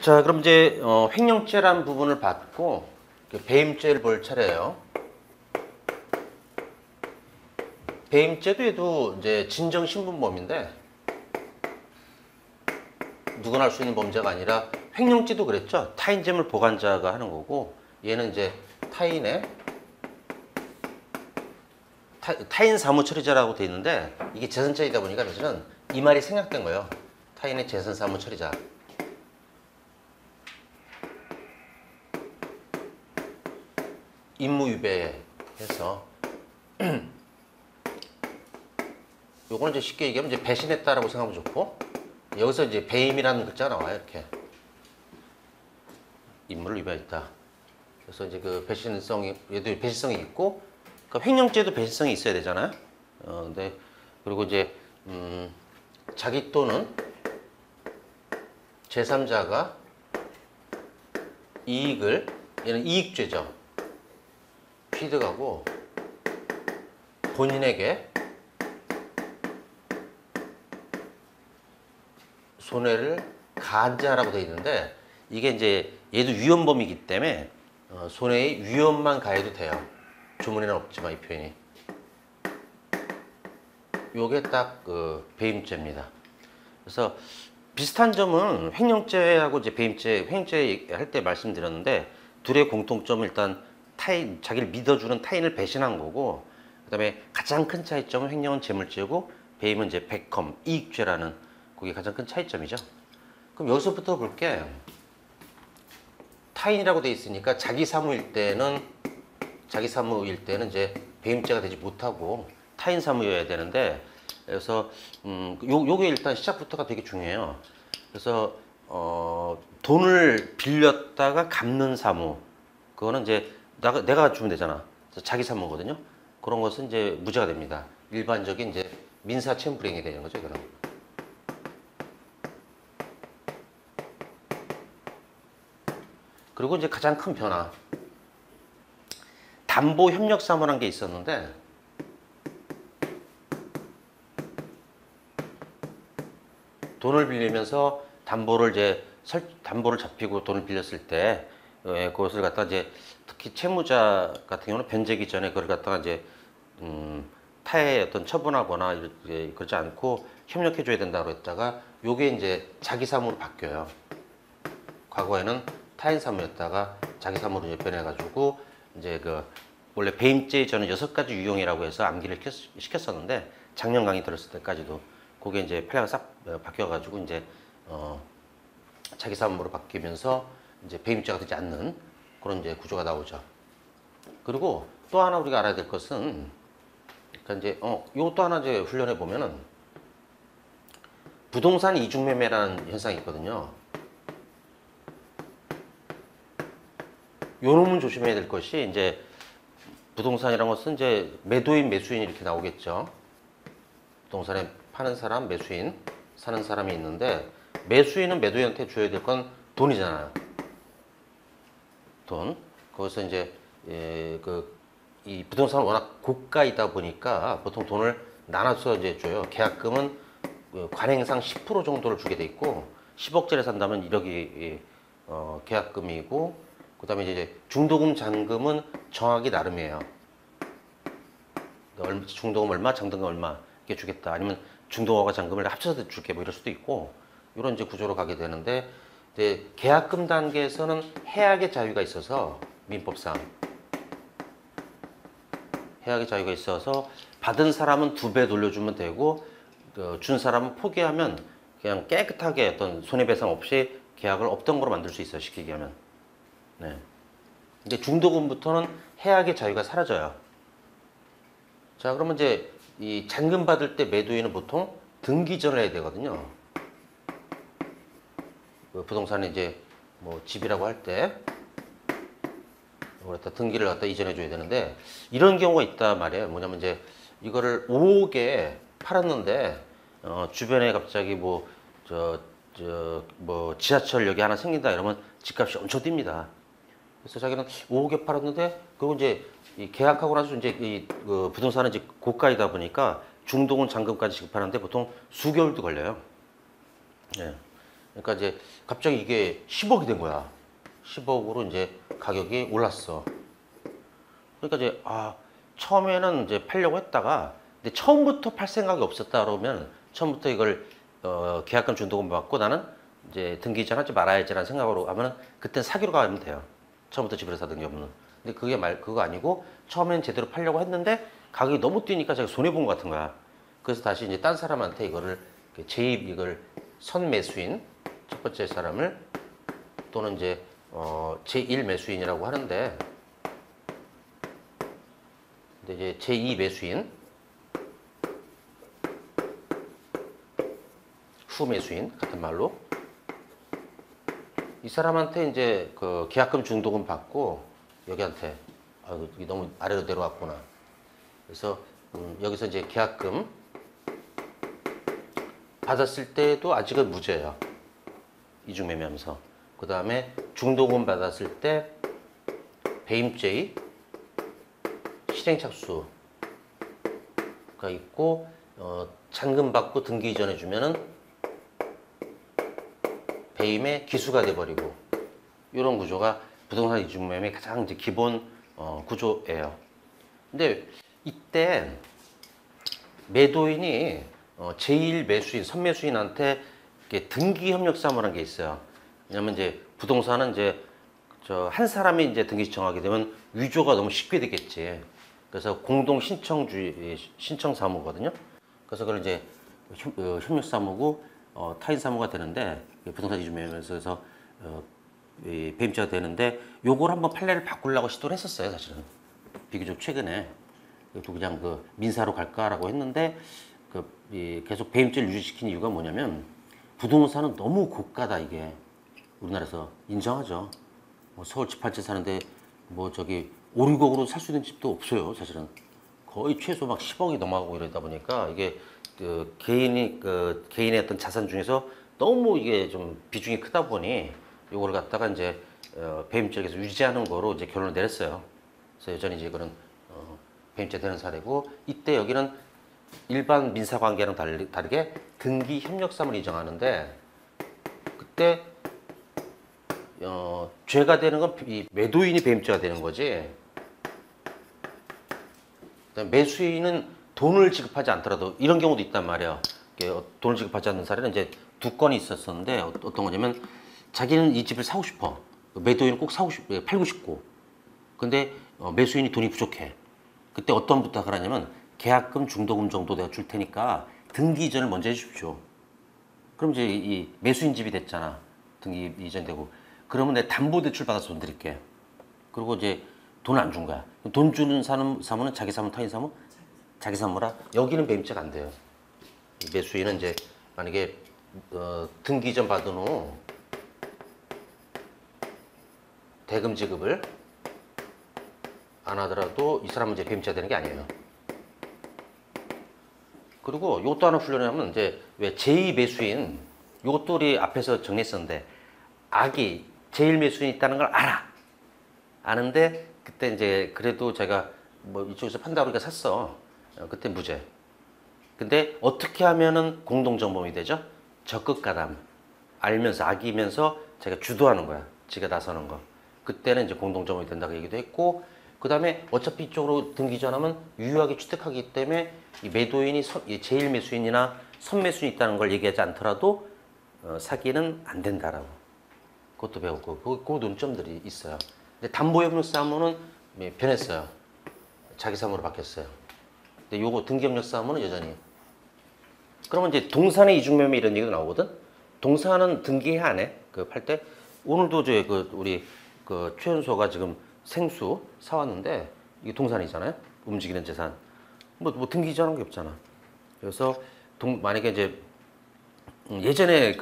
자, 그럼 이제 횡령죄라는 부분을 받고 배임죄를 볼 차례예요. 배임죄도 얘도 이제 진정 신분범인데 누구나 할 수 있는 범죄가 아니라 횡령죄도 그랬죠. 타인 재물 보관자가 하는 거고 얘는 이제 타인 사무 처리자라고 돼 있는데 이게 재산죄이다 보니까 사실은 이 말이 생략된 거예요. 타인의 재산 사무 처리자. 임무위배해서 요거는 이제 쉽게 얘기하면 이제 배신했다라고 생각하면 좋고 여기서 이제 배임이라는 글자가 나와요. 이렇게 임무를 위배했다. 그래서 이제 그 얘도 배신성이 있고 그러니까 횡령죄도 배신성이 있어야 되잖아요. 근데 그리고 이제 자기 또는 제3자가 이익을 얘는 이익죄죠. 취득하고 본인에게 손해를 가하자라고 되어 있는데 이게 이제 얘도 위헌범이기 때문에 손해의 위헌만 가해도 돼요. 조문에는 없지만 이 표현이. 요게 딱 그 배임죄입니다. 그래서 비슷한 점은 횡령죄하고 이제 배임죄, 횡령죄 할 때 말씀드렸는데 둘의 공통점은 일단 자기를 믿어주는 타인을 배신한 거고 그다음에 가장 큰 차이점은 횡령은 재물죄고 배임은 이제 백험, 이익죄라는 그게 가장 큰 차이점이죠. 그럼 여기서부터 볼게. 타인이라고 돼 있으니까 자기 사무일 때는 이제 배임죄가 되지 못하고 타인 사무여야 되는데 그래서 요게 일단 시작부터가 되게 중요해요. 그래서 돈을 빌렸다가 갚는 사무 그거는 이제 내가 주면 되잖아. 자기 사무거든요. 그런 것은 이제 무죄가 됩니다. 일반적인 이제 민사채무 불이행이 되는 거죠, 그럼. 그리고 이제 가장 큰 변화. 담보 협력 사무라는 게 있었는데 돈을 빌리면서 담보를 잡히고 돈을 빌렸을 때 그것을 갖다 이제 특히 채무자 같은 경우는 변제기 전에 그걸 갖다가 이제 타의 어떤 처분하거나 이렇게 그러지 않고 협력해 줘야 된다고 했다가 요게 이제 자기 사무로 바뀌어요. 과거에는 타인 사무였다가 자기 사무로 이제 변해가지고 이제 그 원래 배임죄 저는 6가지 유형이라고 해서 암기를 시켰었는데 작년 강의 들었을 때까지도 그게 이제 판례가 싹 바뀌어가지고 이제 자기 사무로 바뀌면서 이제 배임죄가 되지 않는 그런 이제 구조가 나오죠. 그리고 또 하나 우리가 알아야 될 것은 그러니까 이제 요것도 하나 이제 훈련해 보면은 부동산 이중매매라는 현상이 있거든요. 요 놈은 조심해야 될 것이 이제 부동산이라는 것은 이제 매도인, 매수인 이렇게 나오겠죠. 부동산에 파는 사람, 매수인, 사는 사람이 있는데 매수인은 매도인한테 줘야 될 건 돈이잖아요. 돈. 거기서 이제 이 부동산은 워낙 고가이다 보니까 보통 돈을 나눠서 이제 줘요. 계약금은 관행상 10% 정도를 주게 돼 있고 10억짜리 산다면 1억이 계약금이고 그다음에 이제 중도금, 잔금은 정하기 나름이에요. 중도금 얼마, 잔금 얼마 이렇게 주겠다. 아니면 중도금과 잔금을 합쳐서 줄게 뭐 이럴 수도 있고 이런 이제 구조로 가게 되는데 이제 계약금 단계에서는 해약의 자유가 있어서 민법상 해약의 자유가 있어서 받은 사람은 2배 돌려주면 되고 준 사람은 포기하면 그냥 깨끗하게 어떤 손해배상 없이 계약을 없던 거로 만들 수 있어요. 쉽게 얘기하면. 네. 근데 중도금부터는 해약의 자유가 사라져요. 자, 그러면 이제 이 잔금 받을 때 매도인은 보통 등기전을 해야 되거든요. 부동산에 이제 뭐 집이라고 할 때 등기를 갖다 이전해 줘야 되는데 이런 경우가 있단 말이에요. 뭐냐면 이제 이거를 5억에 팔았는데 주변에 갑자기 뭐 지하철역이 하나 생긴다 이러면 집값이 엄청 뜁니다. 그래서 자기는 5억에 팔았는데 그리고 이제 이 계약하고 나서 이제 그 부동산은 이제 고가이다 보니까 중도금 잔금까지 지급하는데 보통 수개월도 걸려요. 예. 그러니까 이제 갑자기 이게 10억이 된 거야. 10억으로 이제 가격이 올랐어. 그러니까 이제 처음에는 이제 팔려고 했다가 근데 처음부터 팔 생각이 없었다 그러면 처음부터 이걸 계약금 중도금 받고 나는 이제 등기 이전 하지 말아야지라는 생각으로 하면 그땐 사기로 가면 돼요. 처음부터 집을 사던 경우는. 근데 그거 아니고 처음엔 제대로 팔려고 했는데 가격이 너무 뛰니까 제가 손해 본 것 같은 거야. 그래서 다시 이제 딴 사람한테 이거를 이걸 선매수인 첫 번째 사람을 또는 이제 제1 매수인이라고 하는데 근데 이제 제2 매수인 후 매수인 같은 말로 이 사람한테 이제 그 계약금 중도금 받고 여기한테 이게 너무 아래로 내려왔구나. 그래서 여기서 이제 계약금 받았을 때도 아직은 무죄예요. 이중매매하면서. 그 다음에 중도금 받았을 때 배임죄의 실행착수가 있고 잔금 받고 등기 이전해 주면은 배임의 기수가 돼버리고 이런 구조가 부동산 이중매매의 가장 이제 기본 구조예요. 근데 이때 매도인이 제1 매수인, 선매수인한테 등기 협력 사무라는 게 있어요. 왜냐면 이제 부동산은 이제 한 사람이 이제 등기 신청하게 되면 위조가 너무 쉽게 되겠지. 그래서 공동 신청주의 신청 사무거든요. 그래서 그걸 이제 협력 사무고 타인 사무가 되는데 부동산 이중매매에서 그래서 배임죄가 되는데 요걸 한번 판례를 바꾸려고 시도를 했었어요, 사실은. 비교적 최근에. 또 그냥 민사로 갈까라고 했는데 계속 배임죄를 유지시킨 이유가 뭐냐면 부동산은 너무 고가다 이게 우리나라에서 인정하죠. 서울 집 한 채 사는데 5, 6억으로 살 수 있는 집도 없어요, 사실은. 거의 최소 막 10억이 넘어가고 이러다 보니까 이게 개인의 어떤 자산 중에서 너무 이게 좀 비중이 크다 보니 요걸 갖다가 이제 배임죄에서 유지하는 거로 이제 결론을 내렸어요. 그래서 여전히 이제 그런 배임죄 되는 사례고 이때 여기는 일반 민사 관계랑 다르게 등기 협력사무를 인정하는데 그때 죄가 되는 건 매도인이 배임죄가 되는 거지. 매수인은 돈을 지급하지 않더라도 이런 경우도 있단 말이야. 돈을 지급하지 않는 사례는 이제 두 건이 있었었는데 어떤 거냐면 자기는 이 집을 사고 싶어. 매도인은 꼭 팔고 싶고. 근데 매수인이 돈이 부족해. 그때 어떤 부탁을 하냐면 계약금, 중도금 정도 내가 줄 테니까 등기 이전을 먼저 해주십시오. 그럼 이제 이 매수인 집이 됐잖아. 등기 이전되고. 그러면 내가 담보대출 받아서 돈 드릴게. 그리고 이제 돈 안 준 거야. 돈 주는 사무는 자기 사무, 타인 사무? 자기 사무라. 여기는 배임죄가 안 돼요. 매수인은 이제 만약에 등기 이전 받은 후 대금 지급을 안 하더라도 이 사람은 이제 배임죄가 되는 게 아니에요. 그리고 이것도 하나 훈련하면 이제 왜 제2 매수인 이것도 우리 앞에서 정리했었는데 악이 제1 매수인이 있다는 걸 알아. 아는데 그때 이제 그래도 제가 이쪽에서 판다고 그러니까 샀어. 그때 무죄. 근데 어떻게 하면은 공동정범이 되죠? 적극 가담. 알면서 악이면서 제가 주도하는 거야. 지가 나서는 거. 그때는 이제 공동정범이 된다고 얘기도 했고 그 다음에 어차피 이쪽으로 등기 전하면 유효하게 취득하기 때문에 이 매도인이 제1 매수인이나 선매수인이 있다는 걸 얘기하지 않더라도 사기는 안 된다라고. 그것도 배웠고 그 논점들이 있어요. 근데 담보협력 사무는 변했어요. 자기 사무로 바뀌었어요. 근데 요거 등기협력 사무는 여전히. 그러면 이제 동산의 이중매매 이런 얘기도 나오거든. 동산은 등기해야 안 해? 팔 때. 오늘도 우리 최연소가 지금 생수 사왔는데 이게 동산이잖아요. 움직이는 재산. 뭐 등기 이전한 게 없잖아. 그래서 만약에 이제 예전에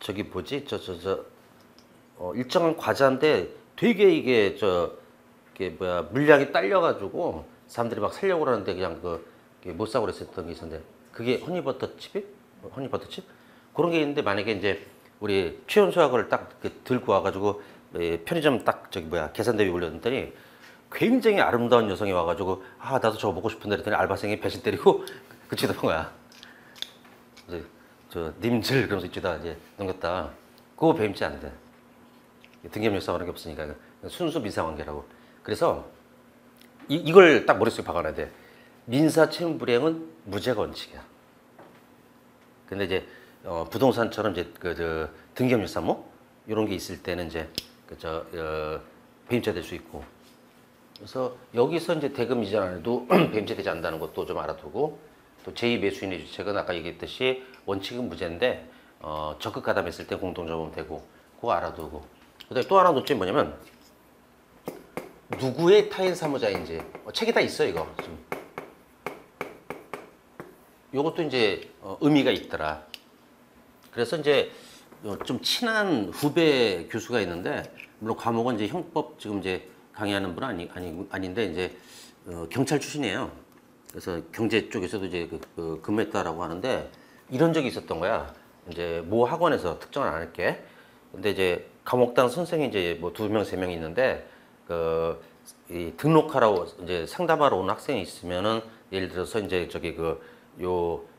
저기 뭐지 일정한 과자인데 되게 이게 물량이 딸려가지고 사람들이 막 살려고 그러는데 그냥 못 사고 그랬었던 게 있었는데 그게 허니버터칩이? 허니버터칩? 그런 게 있는데 만약에 이제 우리 최연소가 그걸 딱 들고 와가지고 편의점 딱 계산 대비 올렸더니 굉장히 아름다운 여성이 와가지고 나도 저거 먹고 싶은데 그랬더니 알바생이 배신 때리고 그치던 거야. 이제 저 님들 그러면서 이쪽에다 이제 넘겼다. 그거 배임죄 안 돼. 등기부여사라는 게 없으니까 순수 민사관계라고. 그래서 이걸 딱 머릿속에 박아놔야 돼. 민사채무불이행은 무죄가 원칙이야. 근데 이제 부동산처럼 이제 저 등기부여사무 이런 게 있을 때는 이제 배임죄 될 수 있고. 그래서 여기서 이제 대금 이전 안 해도 배임죄 되지 않는다는 것도 좀 알아두고, 또 제2매수인의 주택은 아까 얘기했듯이 원칙은 무죄인데 적극 가담했을 때 공동점은 되고, 그거 알아두고. 그다음에 또 하나 논점이 뭐냐면 누구의 타인 사무자인지 책에 다 있어 이거. 좀. 요것도 이제 의미가 있더라. 그래서 이제 좀 친한 후배 교수가 있는데, 물론 과목은 이제 형법 지금 이제 강의하는 분은 아닌데 이제 경찰 출신이에요. 그래서 경제 쪽에서도 이제 근무했다라고 하는데, 이런 적이 있었던 거야. 이제 모 학원에서 특정은 안 할게. 근데 이제 과목당 선생이 이제 뭐 2명, 3명 있는데 이 등록하라고 이제 상담하러 온 학생이 있으면은, 예를 들어서 이제 저기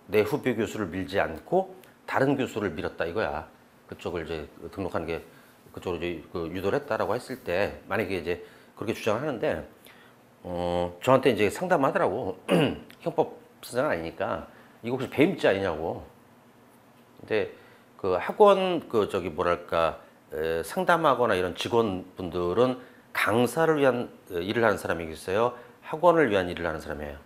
내 후배 교수를 밀지 않고 다른 교수를 밀었다 이거야. 그쪽을 이제 등록하는 게 그쪽으로 이제 유도를 했다라고 했을 때, 만약에 이제 그렇게 주장하는데 저한테 이제 상담하더라고. 형법 선생은 아니니까 이거 혹시 배임죄 아니냐고. 근데 그 학원 상담하거나 이런 직원분들은 강사를 위한 일을 하는 사람이겠어요? 학원을 위한 일을 하는 사람이에요.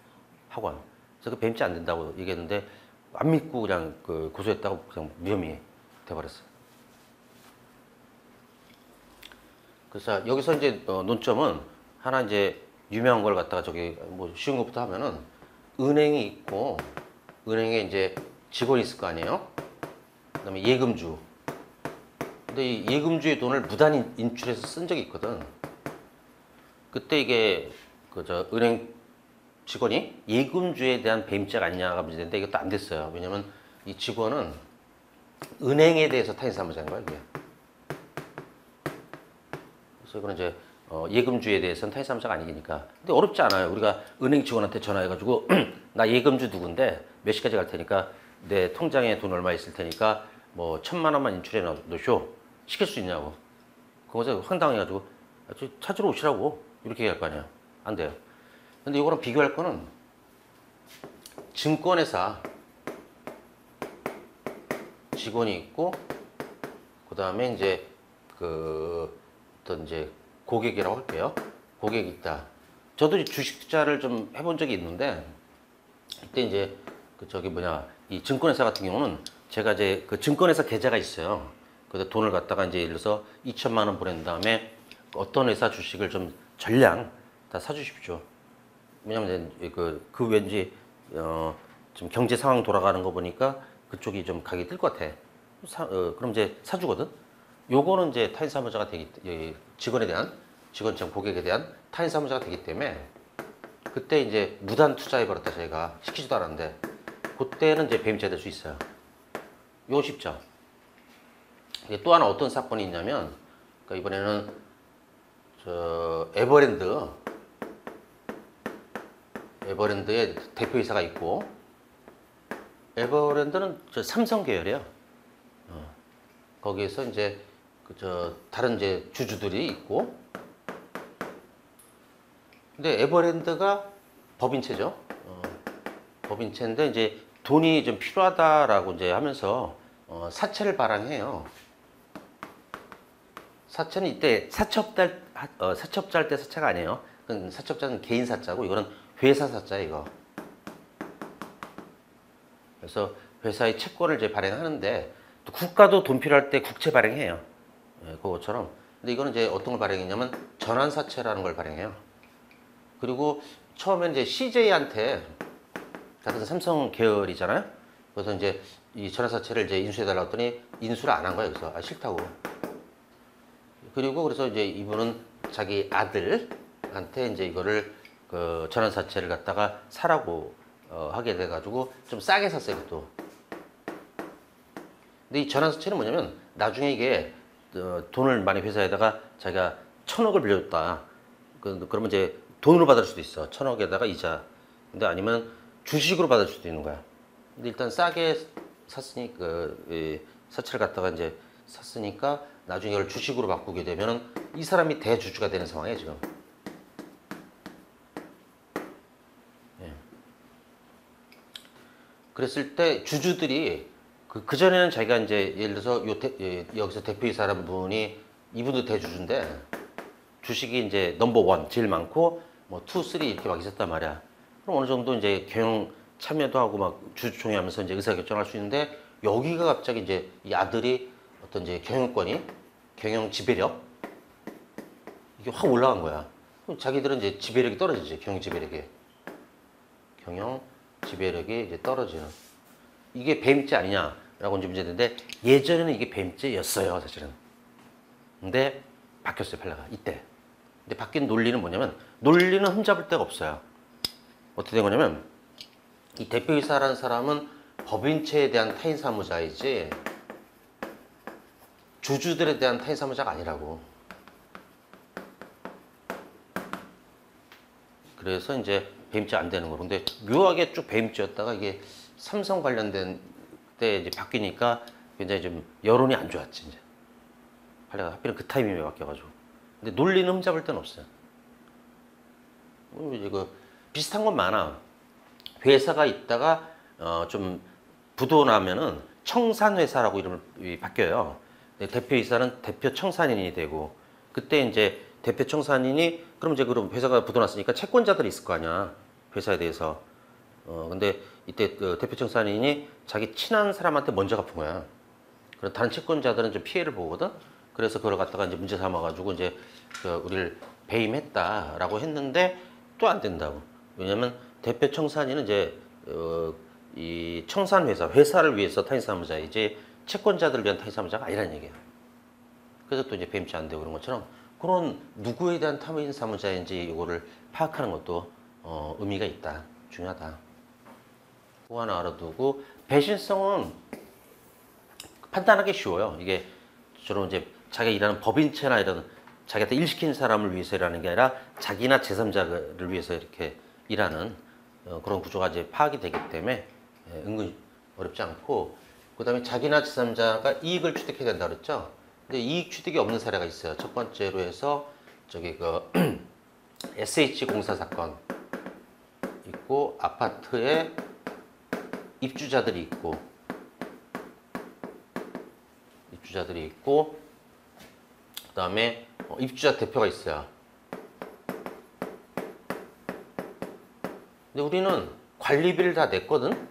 학원. 그래서 그 배임죄 안 된다고 얘기했는데 안 믿고 그냥 고소했다고 그냥 무혐의 돼버렸어요. 그래서 여기서 이제 논점은 하나 이제 유명한 걸 갖다가 저기 뭐 쉬운 것부터 하면은, 은행이 있고 은행에 이제 직원이 있을 거 아니에요? 그다음에 예금주. 근데 이 예금주의 돈을 무단 인출해서 쓴 적이 있거든. 그때 이게 은행 직원이 예금주에 대한 배임죄가 아니냐가 문제인데, 이것도 안 됐어요. 왜냐면 이 직원은 은행에 대해서 타인 사무자인 거야 이게. 그래서 이거는 이제 예금주에 대해서는 타인 사무자가 아니니까. 근데 어렵지 않아요. 우리가 은행 직원한테 전화해가지고 나 예금주 누군데 몇 시까지 갈 테니까 내 통장에 돈 얼마 있을 테니까 뭐 1,000만 원만 인출해 놓으쇼. 시킬 수 있냐고. 그거서 황당해가지고 찾으러 오시라고 이렇게 얘기할 거 아니야. 안 돼요. 근데 이거랑 비교할 거는 증권회사 직원이 있고, 그 다음에 이제 어떤 이제 고객이라고 할게요. 고객이 있다. 저도 주식 투자를 좀 해본 적이 있는데, 이때 이제 이 증권회사 같은 경우는 제가 이제 그 증권회사 계좌가 있어요. 그래서 돈을 갖다가 이제 예를 들어서 2,000만 원 보낸 다음에 어떤 회사 주식을 좀 전량 다 사주십시오. 왜냐면 이제 왠지 좀 경제 상황 돌아가는 거 보니까 그쪽이 좀 가격이 뜰 것 같아. 그럼 이제 사주거든. 요거는 이제 타인 사무자가 직원처럼 고객에 대한 타인 사무자가 되기 때문에, 그때 이제 무단 투자해버렸다 저희가 시키지도 않았는데, 그때는 이제 배임죄 될 수 있어요. 요거 쉽죠. 또 하나 어떤 사건이 있냐면, 이번에는 에버랜드의 대표이사가 있고, 에버랜드는 삼성 계열이에요. 거기에서 이제 다른 이제 주주들이 있고, 근데 에버랜드가 법인체죠. 법인체인데 이제 돈이 좀 필요하다라고 이제 하면서 사채를 발행해요. 사채는 이때 사채업자 할 때 사채가 아니에요. 사채업자는 개인 사자고, 이거는 회사 사자예요, 이거. 그래서 회사의 채권을 이제 발행하는데, 또 국가도 돈 필요할 때 국채 발행해요. 그것처럼. 근데 이거는 이제 어떤 걸 발행했냐면 전환사채라는 걸 발행해요. 그리고 처음에 이제 CJ한테, 같은 삼성 계열이잖아요. 그래서 이제 이 전환사채를 이제 인수해달라고 했더니 인수를 안 한 거예요. 그래서 싫다고. 그리고 그래서 이제 이분은 자기 아들한테 이제 이거를 전환사채를 갖다가 사라고 하게 돼가지고 좀 싸게 샀어요, 그것도. 근데 이 전환사채는 뭐냐면 나중에 이게 돈을 많이 회사에다가 자기가 1,000억을 빌려줬다. 그러면 이제 돈으로 받을 수도 있어. 1,000억에다가 이자. 근데 아니면 주식으로 받을 수도 있는 거야. 근데 일단 싸게 샀으니 사채를 갖다가 이제 샀으니까 나중에 이걸 주식으로 바꾸게 되면은 이 사람이 대주주가 되는 상황이에요 지금. 예. 그랬을 때 주주들이 그 전에는 자기가 이제 예를 들어서 여기서 대표이사라는 분이 이분도 대주주인데 주식이 이제 넘버 원 제일 많고 뭐 투, 쓰리 이렇게 막 있었단 말이야. 그럼 어느 정도 이제 경영 참여도 하고 막 주주총회 하면서 이제 의사결정할 수 있는데 여기가 갑자기 이제 이 아들이 어떤 이제 경영권이 경영 지배력 이게 확 올라간 거야. 그럼 자기들은 이제 지배력이 떨어지지. 경영 지배력이 이제 떨어지는 이게 배임죄 아니냐라고 이제 문제인데 예전에는 이게 배임죄였어요 사실은. 근데 바뀌었어요 판례가 이때. 근데 바뀐 논리는 뭐냐면 논리는 흠잡을 데가 없어요. 어떻게 된 거냐면 이 대표이사라는 사람은 법인체에 대한 타인 사무자이지 주주들에 대한 타인 사무자가 아니라고. 그래서 이제 배임죄 안 되는 거. 근데 묘하게 쭉 배임죄였다가 이게 삼성 관련된 때 이제 바뀌니까 굉장히 좀 여론이 안 좋았지 이제. 판례가 하필은 그 타이밍에 바뀌어가지고. 근데 논리는 흠잡을 데는 없어요. 이제 그 비슷한 건 많아. 회사가 있다가 좀 부도나면은 청산회사라고 이름을 바뀌어요. 대표이사는 대표 청산인이 되고 그때 이제 대표 청산인이 그럼 이제 그럼 회사가 부도났으니까 채권자들이 있을 거 아니야 회사에 대해서. 근데 이때 그 대표 청산인이 자기 친한 사람한테 먼저 갚은 거야. 그럼 다른 채권자들은 좀 피해를 보거든. 그래서 그걸 갖다가 이제 문제 삼아가지고 이제 우리를 배임했다라고 했는데 또 안 된다고. 왜냐면 대표 청산인은 이제 이 청산 회사를 위해서 타인 사무자이지 채권자들을 위한 타인 사무자가 아니라는 얘기야. 그래서 또 이제 배임죄 안 되고 그런 것처럼 그런 누구에 대한 타인 사무자인지 이거를 파악하는 것도 의미가 있다. 중요하다. 그거 하나 알아두고 배신성은 판단하기 쉬워요. 이게 주로 이제 자기가 일하는 법인체나 이런 자기한테 일 시키는 사람을 위해서 일하는 게 아니라 자기나 제3자를 위해서 이렇게 일하는 그런 구조가 이제 파악이 되기 때문에 은근 어렵지 않고 그 다음에 자기나 제3자가 이익을 취득해야 된다 그랬죠. 근데 이익 취득이 없는 사례가 있어요. 첫 번째로 해서 저기 그 SH 공사 사건 있고 아파트에 입주자들이 있고 그 다음에 입주자 대표가 있어요. 근데 우리는 관리비를 다 냈거든.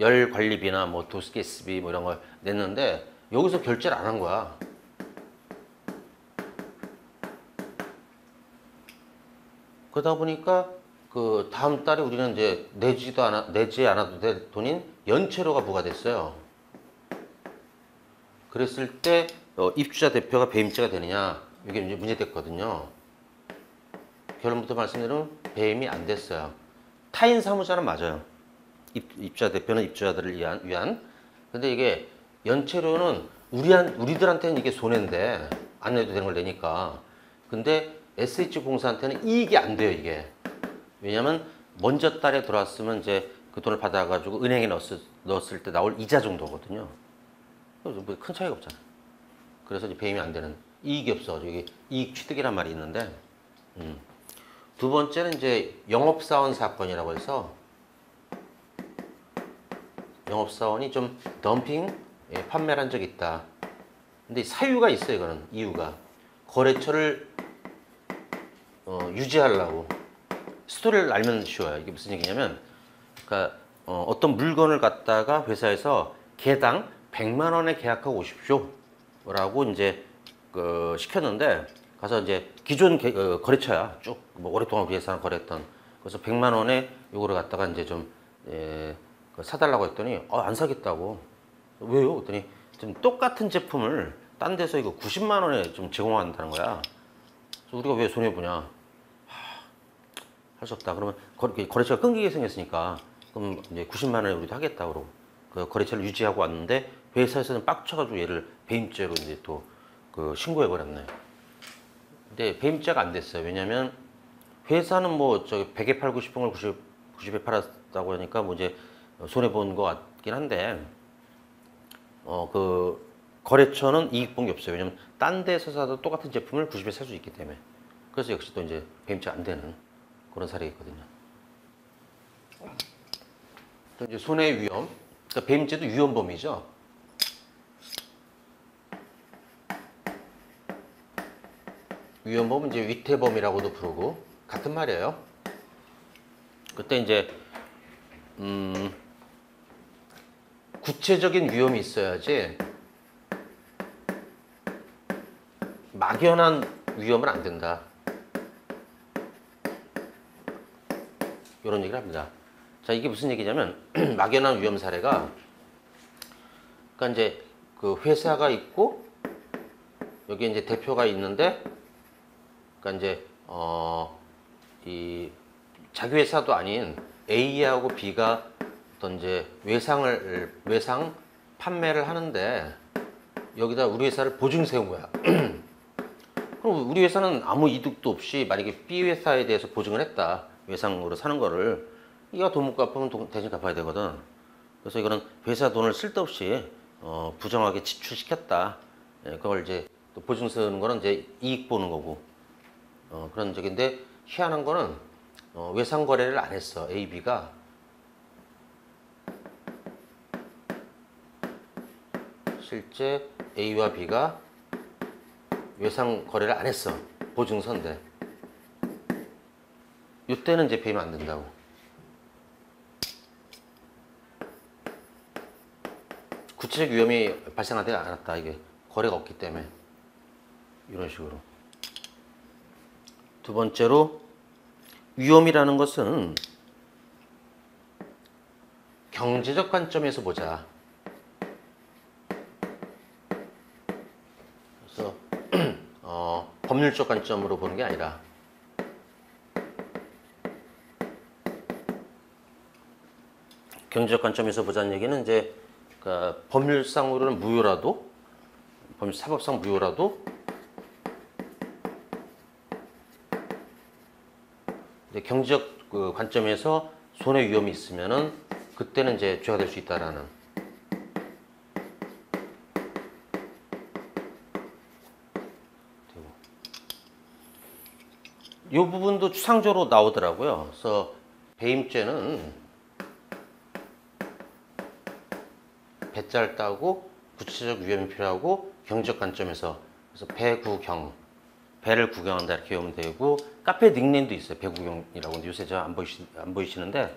열 관리비나 뭐 도스가스비 뭐 이런 걸 냈는데 여기서 결제를 안 한 거야. 그러다 보니까 그 다음 달에 우리는 이제 내지 않아도 될 돈인 연체료가 부과됐어요. 그랬을 때 입주자 대표가 배임죄가 되느냐 이게 이제 문제됐거든요. 결론부터 말씀드리면 배임이 안 됐어요. 타인 사무자는 맞아요. 입주자 대표는 입주자들을 위한. 근데 이게 연체료는 우리들한테는 이게 손해인데 안 내도 되는 걸 내니까. 근데 SH공사한테는 이익이 안 돼요 이게. 왜냐면 먼저 달에 들어왔으면 이제 그 돈을 받아가지고 은행에 넣었을 때 나올 이자 정도거든요. 뭐 큰 차이가 없잖아. 그래서 이제 배임이 안 되는 이익이 없어. 여기 이익 취득이란 말이 있는데. 두 번째는 이제 영업사원 사건이라고 해서 영업사원이 좀 덤핑 판매를 한 적이 있다. 근데 사유가 있어요. 이거는 이유가 거래처를 유지하려고. 스토리를 알면 쉬워요. 이게 무슨 얘기냐면 그러니까 어떤 물건을 갖다가 회사에서 개당 100만 원에 계약하고 오십시오 라고 이제 시켰는데 가서 이제 기존 거래처야. 쭉 뭐 오랫동안 우리 회사랑 거래했던. 그래서 100만 원에 요거를 갖다가 이제 좀 사달라고 했더니 안 사겠다고. 왜요? 그랬더니 좀 똑같은 제품을 딴 데서 이거 90만 원에 좀 제공한다는 거야. 그래서 우리가 왜 손해보냐. 할 수 없다. 그러면 거래처가 끊기게 생겼으니까 그럼 이제 90만 원에 우리도 하겠다 그러고 그 거래처를 유지하고 왔는데 회사에서는 빡쳐가지고 얘를 배임죄로 이제 또 신고해 버렸네. 근데 배임죄가 안 됐어요. 왜냐면 회사는 뭐 저기 100에 팔고 싶은 걸 90에 팔았다고 하니까 뭐 이제 손해 본 거 한데 그 거래처는 이익 본 게 없어요. 왜냐면 딴 데서 사도 똑같은 제품을 90에 살 수 있기 때문에. 그래서 역시 또 이제 배임죄 안 되는 그런 사례가 있거든요. 또 이제 손해 위험. 그러니까 배임죄도 위험범위죠. 위험범은 이제 위태범이라고도 부르고 같은 말이에요. 그때 이제 구체적인 위험이 있어야지 막연한 위험은 안 된다. 이런 얘기를 합니다. 자, 이게 무슨 얘기냐면 막연한 위험 사례가 그러니까 이제 그 회사가 있고 여기 이제 대표가 있는데 그러니까 이제 이 자기 회사도 아닌 A하고 B가 어떤 이제 외상 판매를 하는데 여기다 우리 회사를 보증 세운 거야. 그럼 우리 회사는 아무 이득도 없이 만약에 B 회사에 대해서 보증을 했다. 외상으로 사는 거를 이가 돈 못 갚으면 대신 갚아야 되거든. 그래서 이거는 회사 돈을 쓸데없이 부정하게 지출시켰다. 예, 그걸 이제 또 보증 쓰는 거는 이제 이익 보는 거고 그런 적인데 희한한 거는 외상 거래를 안 했어. A, B가 실제 A와 B가 외상 거래를 안 했어. 보증서인데 이때는 이제 배임 안 된다고. 구체적 위험이 발생하지 않았다. 이게 거래가 없기 때문에 이런 식으로. 두 번째로 위험이라는 것은 경제적 관점에서 보자. 그래서 법률적 관점으로 보는 게 아니라 경제적 관점에서 보자는 얘기는 이제 그러니까 법률상으로는 무효라도 사법상 무효라도 이제 경제적 그 관점에서 손해 위험이 있으면은 그때는 이제 죄가 될 수 있다라는. 이 부분도 추상적으로 나오더라고요. 그래서 배임죄는 배짜를 따고 구체적 위험이 필요하고 경제적 관점에서 그래서 배구경 배를 구경한다 이렇게 외우면 되고 카페 닉네임도 있어요. 배구경이라고. 근데 요새 잘 안 보이시는데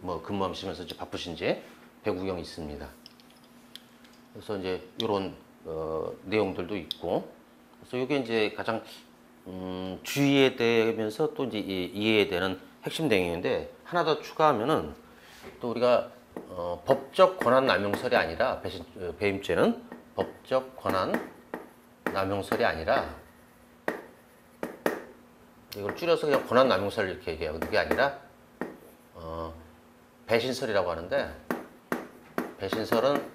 뭐 근무하시면서 이제 바쁘신지 배구경이 있습니다. 그래서 이제 이런 내용들도 있고 그래서 이게 이제 가장 주의해야 되면서 또 이제 이해해야 되는 핵심 내용인데 하나 더 추가하면은 또 우리가 법적 권한 남용설이 아니라 배임죄는 법적 권한 남용설이 아니라 이걸 줄여서 그냥 권한 남용설 이렇게 얘기해요. 그게 아니라 배신설이라고 하는데 배신설은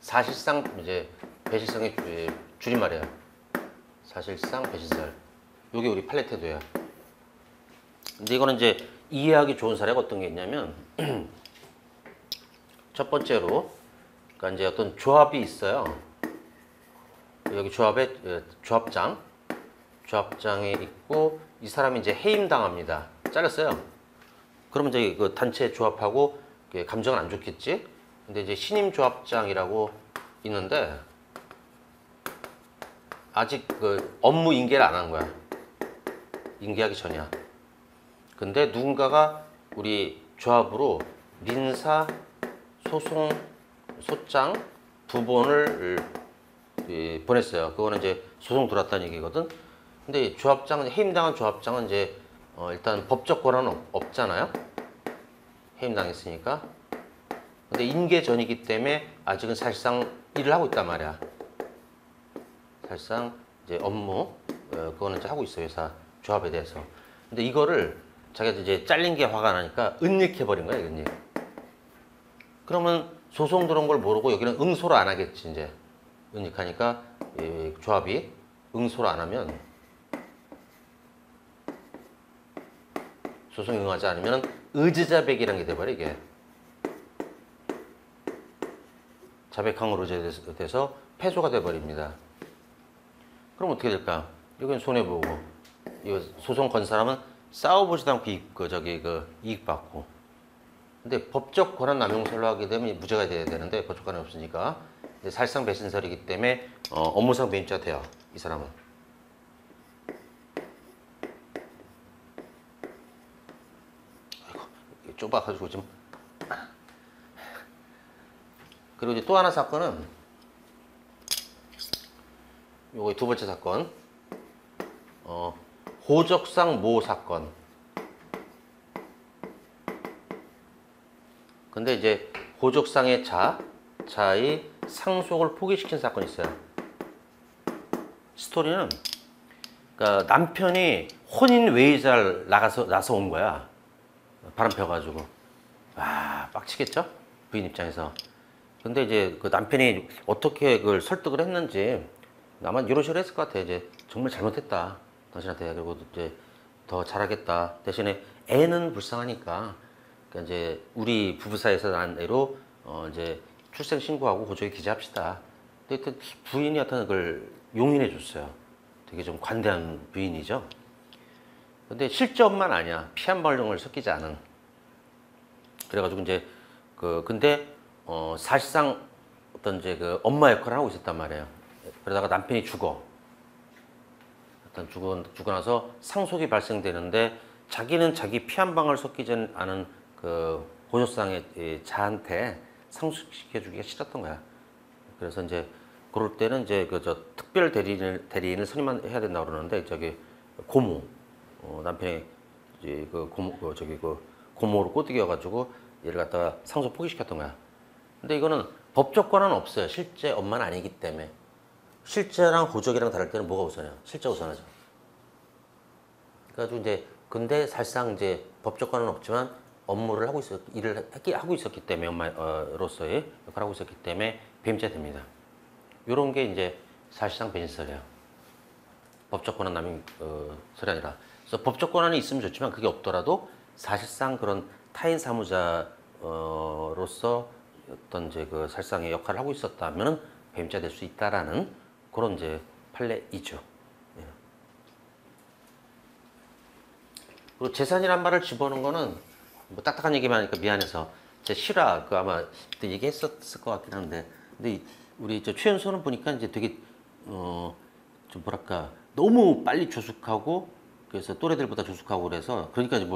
사실상 이제 배신성의 줄임말이에요. 사실상 배신설. 요게 우리 팔레트도예요. 근데 이거는 이제 이해하기 좋은 사례가 어떤 게 있냐면 첫 번째로 그러니까 이제 어떤 조합이 있어요. 여기 조합에 조합장에 있고 이 사람이 이제 해임당합니다. 잘렸어요. 그러면 이제 그 단체 조합하고 감정은 안 좋겠지. 근데 이제 신임 조합장이라고 있는데 아직 그 업무 인계를 안 한 거야. 인계하기 전이야. 근데 누군가가 우리 조합으로 민사 소송 소장 두 번을 보냈어요. 그거는 이제 소송 들어왔다는 얘기거든. 근데 조합장은 해임당한 조합장은 이제 일단 법적 권한은 없잖아요. 해임당했으니까. 근데 인계 전이기 때문에 아직은 사실상 일을 하고 있단 말이야. 사실상 이제 업무 그거는 이제 하고 있어 회사 조합에 대해서. 근데 이거를 자기가 이제 잘린 게 화가 나니까 은닉해 버린 거야, 은닉. 그러면 소송 들어온 걸 모르고 여기는 응소를 안 하겠지 이제. 은닉하니까 조합이 응소를 안 하면 소송에 응하지 않으면 의제자백이라는 게 돼버려 이게. 자백항으로 돼서 패소가 돼 버립니다. 그럼 어떻게 될까? 이건 손해 보고, 이거 소송 건 사람은 싸워보지도 않고 이익 받고. 근데 법적 권한 남용설로 하게 되면 무죄가 돼야 되는데 법적 권한이 없으니까 이제 사실상 배신설이기 때문에 업무상 배임자 돼요. 이 사람은. 아이고, 좁아가지고 좀. 그리고 이제 또 하나 사건은 요거 두 번째 사건, 호적상 모호 사건. 근데 이제 호적상의 자의 상속을 포기시킨 사건이 있어요. 스토리는, 그러니까 남편이 혼인 외이자를 나서 온 거야. 바람 펴가지고. 아, 빡치겠죠? 부인 입장에서. 근데 이제 그 남편이 어떻게 그걸 설득을 했는지 아마 이런 식으로 했을 것 같아. 이제 정말 잘못했다, 당신한테. 그리고 이제 더 잘하겠다. 대신에 애는 불쌍하니까, 그러니까 이제 우리 부부 사이에서 난 애로 이제 출생 신고하고 호적에 기재합시다. 근데 하여튼 부인이 어떤 걸 용인해 줬어요. 되게 좀 관대한 부인이죠. 근데 실제 엄마는 아니야. 피 한 방울 섞이지 않은. 그래가지고 이제 근데 사실상 어떤 이제 그 엄마 역할을 하고 있었단 말이에요. 그러다가 남편이 죽어. 일단 죽고 나서 상속이 발생되는데 자기는 자기 피 한 방울 섞이지 않은 그 호적상의 자한테 상속시켜주기가 싫었던 거야. 그래서 이제 그럴 때는 이제 특별 대리인을 선임해야 된다고 그러는데 고모, 남편이 이제 고모로 꼬드겨가지고 얘를 갖다가 상속 포기시켰던 거야. 근데 이거는 법적 권한은 없어요. 실제 엄마는 아니기 때문에. 실제랑 호적이랑 다를 때는 뭐가 우선이야? 실제 우선하죠. 그래가지고 이제 근데 사실상 이제 법적 권한은 없지만 업무를 일을 하고 있었기 때문에 엄마로서의 역할을 하고 있었기 때문에 배임자 됩니다. 이런 게 이제 사실상 배신설이에요. 법적 권한 남용 설이 아니라. 그래서 법적 권한이 있으면 좋지만 그게 없더라도 사실상 그런 타인 사무자로서 어떤 이제 그 사실상의 역할을 하고 있었다면은 배임자 될 수 있다라는 그런 이제 판례이죠. 예. 그리고 재산이란 말을 집어넣은 거는 뭐 딱딱한 얘기만 하니까 미안해서 제 실화 아마 그때 얘기했었을 것 같긴 한데, 근데 우리 최연소는 보니까 이제 되게 좀 뭐랄까 너무 빨리 조숙하고, 그래서 또래들보다 조숙하고 그래서 그러니까 이제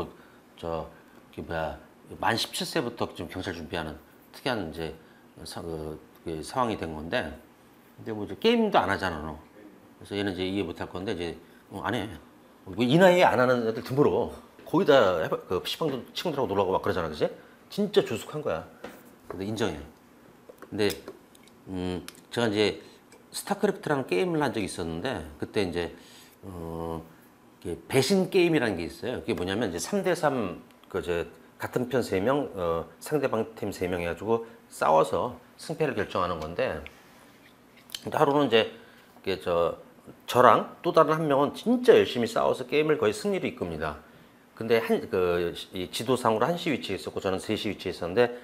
만 17세부터 좀 경찰 준비하는 특이한 이제 상황이 된 건데, 근데 뭐 이제 게임도 안 하잖아, 너. 그래서 얘는 이제 이해 못 할 건데 이제 안 해. 뭐 이 나이에 안 하는 애들 드물어. 거의 다 시방도 친구들하고 놀러 가고 막 그러잖아, 그치? 진짜 조숙한 거야. 근데 인정해. 근데 제가 이제 스타크래프트라는 게임을 한 적이 있었는데, 그때 이제 배신 게임이라는 게 있어요. 그게 뭐냐면 이제 3대3 같은 편 3명, 상대방 팀 3명 해가지고 싸워서 승패를 결정하는 건데, 근데 하루는 이제 저랑 또 다른 한 명은 진짜 열심히 싸워서 게임을 거의 승리로 이끕니다. 근데 이 지도상으로 1시 위치에 있었고 저는 3시 위치에 있었는데,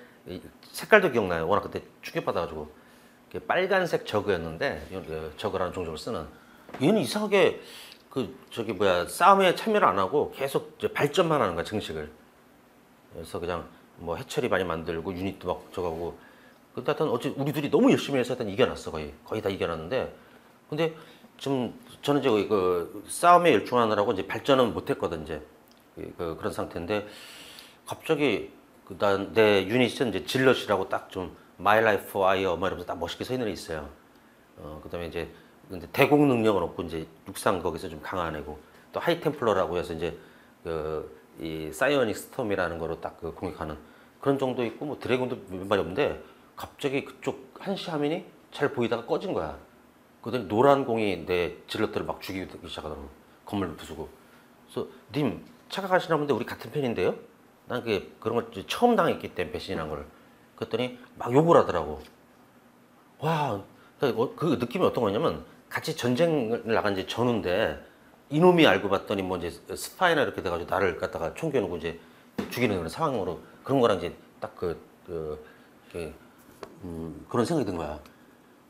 색깔도 기억나요. 워낙 그때 충격받아가지고. 빨간색 저그였는데, 저그라는 종족을 쓰는. 얘는 이상하게 싸움에 참여를 안 하고 계속 이제 발전만 하는 거야, 정식을. 그래서 그냥 뭐 해처리 많이 만들고 유닛도 막 저거하고. 근데 하여튼 우리 둘이 너무 열심히 해서 하여튼 이겨놨어. 거의 다 이겨놨는데. 근데 지금 저는 이제 싸움에 열중하느라고 이제 발전은 못했거든, 이제. 그런 상태인데, 갑자기 내 유닛은 이제 질럿이라고 딱 좀 My Life Wire 뭐 이러면서 딱 멋있게 서 있는 애 있어요. 그다음에 이제 근데 대공 능력은 없고 이제 육상 거기서 좀 강한 애고, 또 하이템플러라고 해서 이제 이 사이오닉 스톰이라는 거로 딱 공격하는 그런 정도 있고, 뭐 드래곤도 몇 마리 없는데 갑자기 그쪽 한시 화면이 잘 보이다가 꺼진 거야. 그러더니 노란 공이 내 질럿들을 막 죽이기 시작하더라고. 건물 부수고. 그래서 님 착각하시나 본데 우리 같은 편인데요? 난 그런 걸 처음 당했기 때문에, 배신이란 걸. 그랬더니 막 욕을 하더라고. 와, 그 느낌이 어떤 거냐면 같이 전쟁을 나간 지 전후인데 이놈이 알고 봤더니 뭐 이제 스파이나 이렇게 돼가지고 나를 갖다가 총겨놓고 이제 죽이는 그런 상황으로, 그런 거랑 이제 딱 그런 생각이 든 거야.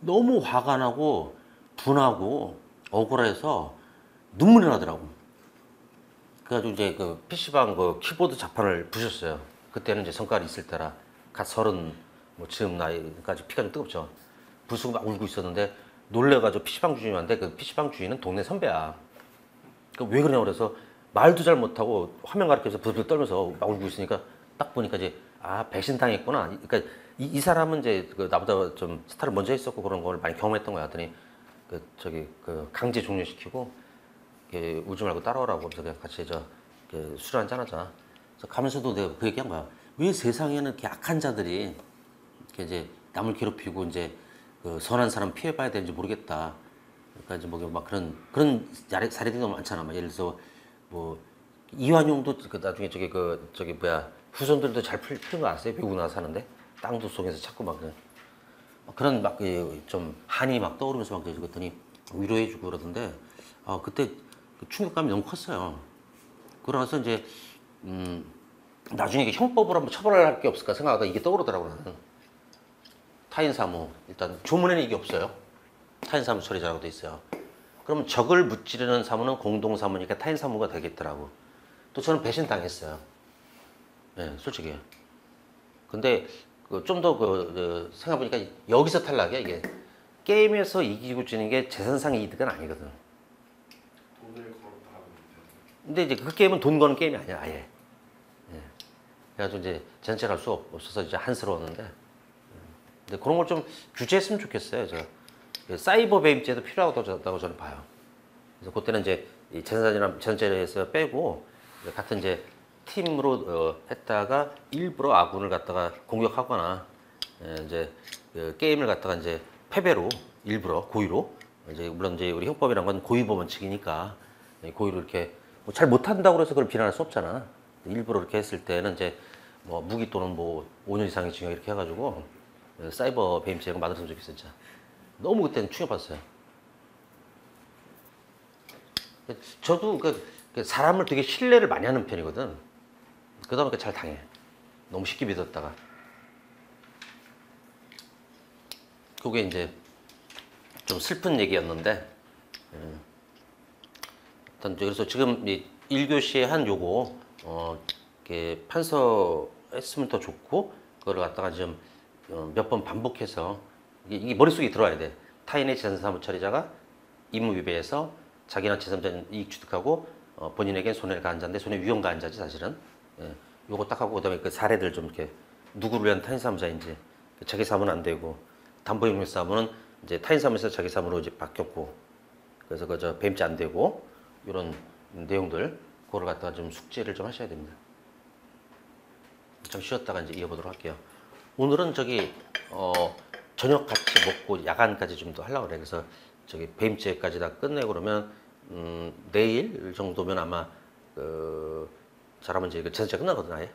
너무 화가 나고 분하고 억울해서 눈물이 나더라고. 그래가지고 이제 그 PC방 그 키보드 자판을 부셨어요. 그때는 이제 성깔이 있을 때라 갓 서른 뭐 지금 나이까지 피가 좀 뜨겁죠. 부수고 막 울고 있었는데 놀래가지고 PC방 주인한테 그 PC방 주인은 동네 선배야. 왜 그러냐고 그래서 말도 잘 못하고 화면 가리켜서 부들부들 떨면서 막 울고 있으니까 딱 보니까 이제 아 배신당했구나. 그러니까 이 사람은 이제 그 나보다 좀 스타를 먼저 했었고 그런 걸 많이 경험했던 거야. 하더니 그 저기 그 강제 종료시키고 울지 말고 따라오라고 그래서 그냥 같이 술 한잔 하자. 그래서 가면서도 내가 그 얘기한 거야. 왜 세상에는 이렇게 악한 자들이 이렇게 이제 남을 괴롭히고 이제 그 선한 사람 피해봐야 되는지 모르겠다. 그러니까 이제 뭐 막 그런 사례들이 너무 많잖아. 막 예를 들어서 뭐 이완용도 그 나중에 저기 뭐야 후손들도 잘 풀린 거 아세요? 외국 나가서 사는데 땅도 속에서 찾고 막 그런 막 좀 한이 막 떠오르면서 막 그랬더니 위로해주고 그러던데 그때 그 충격감이 너무 컸어요. 그러고 나서 이제 나중에 이게 형법으로 한번 처벌할 게 없을까 생각하다가 이게 떠오르더라고요. 나는. 타인사무 일단 조문에는 이게 없어요. 타인사무 처리자라고 돼 있어요. 그러면 적을 무찌르는 사무는 공동사무니까 타인사무가 되겠더라고. 또 저는 배신당했어요. 네, 솔직히. 근데 좀 더 생각해보니까 여기서 탈락이야 이게. 게임에서 이기고 지는 게 재산상의 이득은 아니거든. 돈을 걸었다라고 느껴요. 근데 이제 그 게임은 돈 거는 게임이 아니야 아예. 예. 그래가지고 이제 전체 갈 수 없어서 이제 한스러웠는데. 근데 그런 걸 좀 규제했으면 좋겠어요. 사이버 배임죄도 필요하다고 저는 봐요. 그래서 그때는 이제 재산이나 전체에서 빼고 같은 이제 팀으로 했다가 일부러 아군을 갖다가 공격하거나 이제 그 게임을 갖다가 이제 패배로 일부러 고의로 이제 물론 이제 우리 형법이란 건 고의범 원칙이니까 고의로 이렇게 뭐 잘 못한다고 해서 그걸 비난할 수 없잖아. 일부러 이렇게 했을 때는 이제 뭐 무기 또는 뭐 5년 이상의 징역 이렇게 해가지고 사이버 배임죄가 만들었으면 좋겠어 진짜. 너무 그때는 충격받았어요. 저도 그 사람을 되게 신뢰를 많이 하는 편이거든. 그러다 보니까 잘 당해. 너무 쉽게 믿었다가. 그게 이제 좀 슬픈 얘기였는데, 일단 그래서 지금 이 1교시에 한 요거, 이렇게 판서했으면 더 좋고, 그걸 갖다가 좀 몇 번 반복해서, 이게 머릿속에 들어와야 돼. 타인의 재산사무 처리자가 임무 위배해서 자기나 제3자 이익 취득하고, 본인에겐 손해를 가한 자인데, 손해 위험 가한 자지, 사실은. 예, 요거 딱 하고, 그 다음에 그 사례들 좀 이렇게, 누구를 위한 타인사무자인지, 자기 사무는 안 되고, 담보임금 사무는 이제 타인사무에서 자기 사무로 이제 바뀌었고, 그래서 그저 배임죄 안 되고, 이런 내용들, 그거를 갖다가 좀 숙지를 좀 하셔야 됩니다. 좀 쉬었다가 이제 이어보도록 할게요. 오늘은 저녁 같이 먹고 야간까지 좀 더 하려고 그래. 그래서 배임죄까지 다 끝내고 그러면, 내일 정도면 아마, 잘하면 이제 제사자 끝나거든, 아예.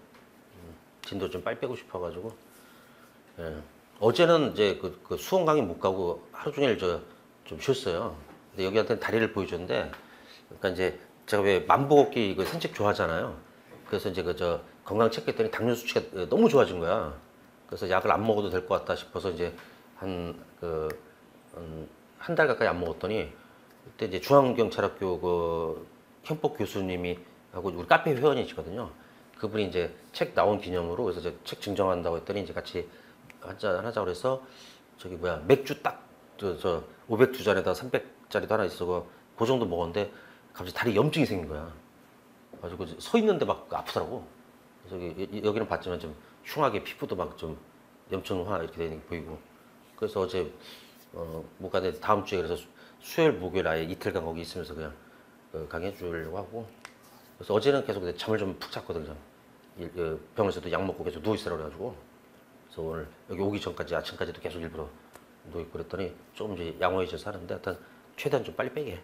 진도 좀 빨리 빼고 싶어가지고. 예. 어제는 이제 그 수원 강의 못 가고 하루 종일 좀 쉬었어요. 근데 여기한테 다리를 보여줬는데, 그러니까 이제 제가 왜 만보걷기 이거 산책 좋아하잖아요. 그래서 이제 건강 체크했더니 당뇨 수치가 너무 좋아진 거야. 그래서 약을 안 먹어도 될 것 같다 싶어서 이제 한 달 가까이 안 먹었더니 그때 이제 중앙경찰학교 그 형법 교수님이 하고 우리 카페 회원이시거든요. 그분이 이제 책 나온 기념으로 그래서 책 증정한다고 했더니 이제 같이 한잔 하자고 그래서 맥주 딱 500두 잔에다 300짜리도 하나 있어. 그 정도 먹었는데 갑자기 다리 염증이 생긴 거야. 가지고 서 있는데 막 아프더라고. 그래서 여기는 봤지만 좀 흉하게 피부도 막 좀 염증화 이렇게 되는 게 보이고. 그래서 어제 못 가는데 다음 주에 그래서 수요일 목요일 아예 이틀간 거기 있으면서 그냥 강의해 주려고 하고. 그래서 어제는 계속 잠을 좀 푹 잤거든요. 병원에서도 약 먹고 계속 누워 있으라고 그래가지고. 그래서 오늘 여기 오기 전까지 아침까지도 계속 일부러 누워 있고 그랬더니 조금 이제 양호해져서 하는데 하여튼 최대한 좀 빨리 빼게.